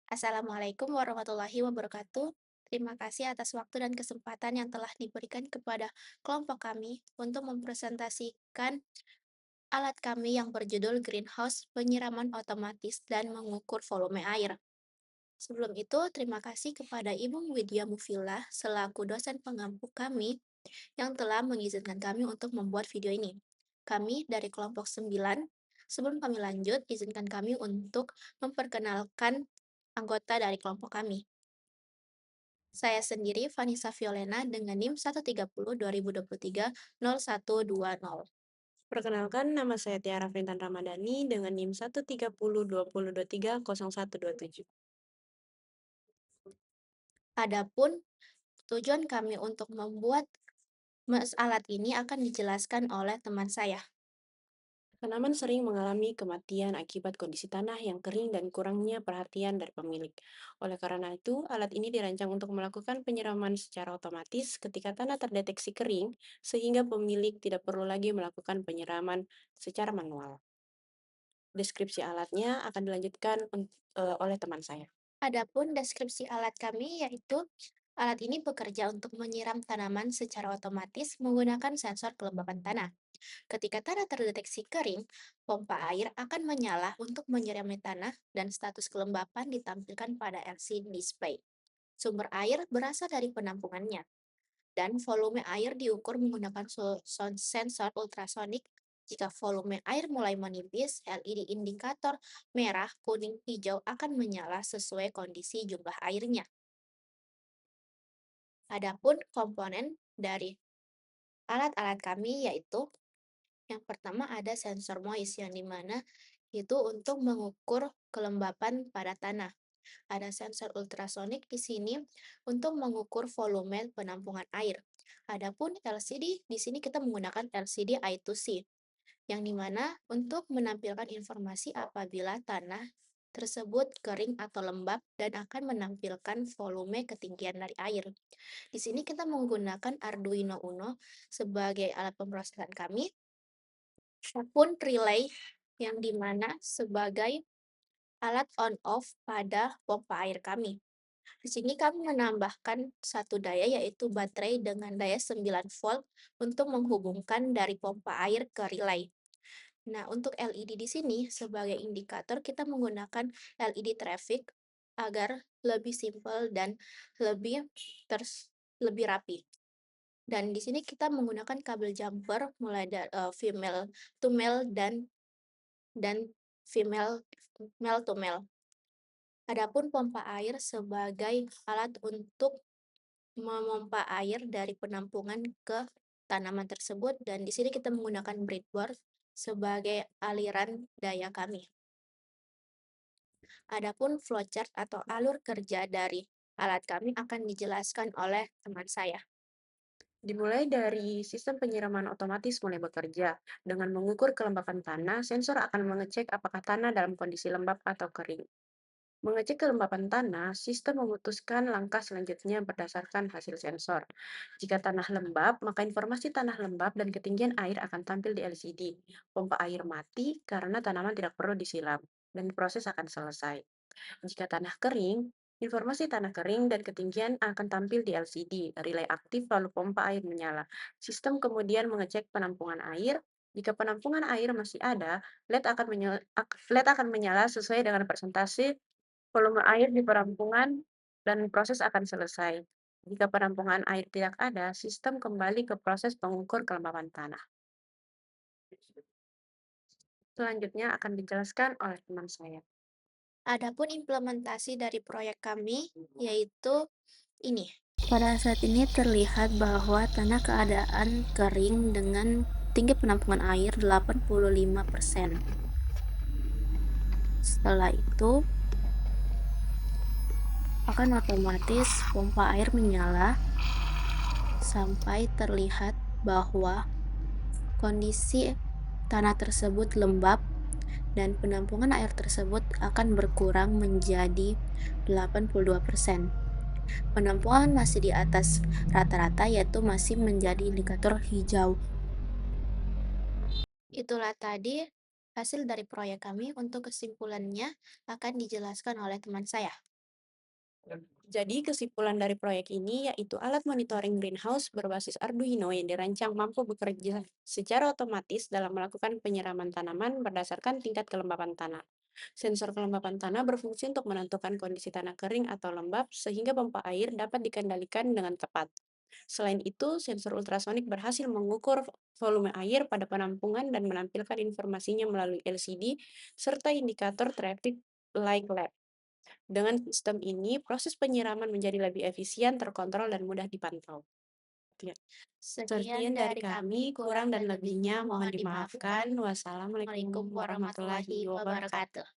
Assalamualaikum warahmatullahi wabarakatuh. Terima kasih atas waktu dan kesempatan yang telah diberikan kepada kelompok kami untuk mempresentasikan alat kami yang berjudul Greenhouse Penyiraman Otomatis dan Mengukur Volume Air. Sebelum itu, terima kasih kepada Ibu Widya Mufillah selaku dosen pengampu kami yang telah mengizinkan kami untuk membuat video ini. Kami dari kelompok 9, sebelum kami lanjut, izinkan kami untuk memperkenalkan anggota dari kelompok kami. Saya sendiri Vanessa Violena dengan NIM 130 2023 0120. Perkenalkan, nama saya Tiara Fintan Ramadhani dengan NIM 130 2023 0127. Adapun tujuan kami untuk membuat alat ini akan dijelaskan oleh teman saya. Tanaman sering mengalami kematian akibat kondisi tanah yang kering dan kurangnya perhatian dari pemilik. Oleh karena itu, alat ini dirancang untuk melakukan penyiraman secara otomatis ketika tanah terdeteksi kering, sehingga pemilik tidak perlu lagi melakukan penyiraman secara manual. Deskripsi alatnya akan dilanjutkan oleh teman saya. Adapun deskripsi alat kami yaitu alat ini bekerja untuk menyiram tanaman secara otomatis menggunakan sensor kelembapan tanah. Ketika tanah terdeteksi kering, pompa air akan menyala untuk menyirami tanah dan status kelembapan ditampilkan pada LCD display. Sumber air berasal dari penampungannya, dan volume air diukur menggunakan sensor ultrasonik. Jika volume air mulai menipis, LED indikator merah, kuning, hijau akan menyala sesuai kondisi jumlah airnya. Adapun komponen dari alat-alat kami yaitu yang pertama ada sensor moist yang dimana itu untuk mengukur kelembapan pada tanah. Ada sensor ultrasonik di sini untuk mengukur volume penampungan air. Adapun LCD, di sini kita menggunakan LCD I2C, yang dimana untuk menampilkan informasi apabila tanah tersebut kering atau lembab dan akan menampilkan volume ketinggian dari air. Di sini kita menggunakan Arduino Uno sebagai alat pemrosesan kami, maupun relay yang dimana sebagai alat on-off pada pompa air kami. Di sini kami menambahkan satu daya yaitu baterai dengan daya 9 volt untuk menghubungkan dari pompa air ke relay. Nah, untuk LED di sini sebagai indikator kita menggunakan LED traffic agar lebih simpel dan lebih lebih rapi. Dan di sini kita menggunakan kabel jumper mulai dari female to male dan female male to male. Adapun pompa air sebagai alat untuk memompa air dari penampungan ke tanaman tersebut, dan di sini kita menggunakan breadboard sebagai aliran daya kami. Adapun flowchart atau alur kerja dari alat kami akan dijelaskan oleh teman saya. Dimulai dari sistem penyiraman otomatis mulai bekerja. Dengan mengukur kelembapan tanah, sensor akan mengecek apakah tanah dalam kondisi lembab atau kering. Mengecek kelembapan tanah, sistem memutuskan langkah selanjutnya berdasarkan hasil sensor. Jika tanah lembab, maka informasi tanah lembab dan ketinggian air akan tampil di LCD. Pompa air mati karena tanaman tidak perlu disiram, dan proses akan selesai. Jika tanah kering, informasi tanah kering dan ketinggian akan tampil di LCD. Relay aktif lalu pompa air menyala. Sistem kemudian mengecek penampungan air. Jika penampungan air masih ada, LED akan menyala sesuai dengan persentase volume air di penampungan dan proses akan selesai. Jika penampungan air tidak ada, sistem kembali ke proses pengukur kelembapan tanah. Selanjutnya akan dijelaskan oleh teman saya. Adapun implementasi dari proyek kami yaitu ini. Pada saat ini terlihat bahwa tanah keadaan kering dengan tinggi penampungan air 85%. Setelah itu, akan otomatis pompa air menyala sampai terlihat bahwa kondisi tanah tersebut lembab dan penampungan air tersebut akan berkurang menjadi 82%. Penampungan masih di atas rata-rata yaitu masih menjadi indikator hijau. Itulah tadi hasil dari proyek kami. Untuk kesimpulannya akan dijelaskan oleh teman saya. Jadi kesimpulan dari proyek ini yaitu alat monitoring greenhouse berbasis Arduino yang dirancang mampu bekerja secara otomatis dalam melakukan penyiraman tanaman berdasarkan tingkat kelembapan tanah. Sensor kelembapan tanah berfungsi untuk menentukan kondisi tanah kering atau lembab sehingga pompa air dapat dikendalikan dengan tepat. Selain itu, sensor ultrasonik berhasil mengukur volume air pada penampungan dan menampilkan informasinya melalui LCD serta indikator traffic light lab. Dengan sistem ini, proses penyiraman menjadi lebih efisien, terkontrol, dan mudah dipantau. Ya. Sekian Sekian dari dari kami, kami, kurang kurang dan dan lebihnya lebihnya mohon mohon dimaafkan. dimaafkan. Wassalamualaikum Assalamualaikum warahmatullahi warahmatullahi wabarakatuh. wabarakatuh.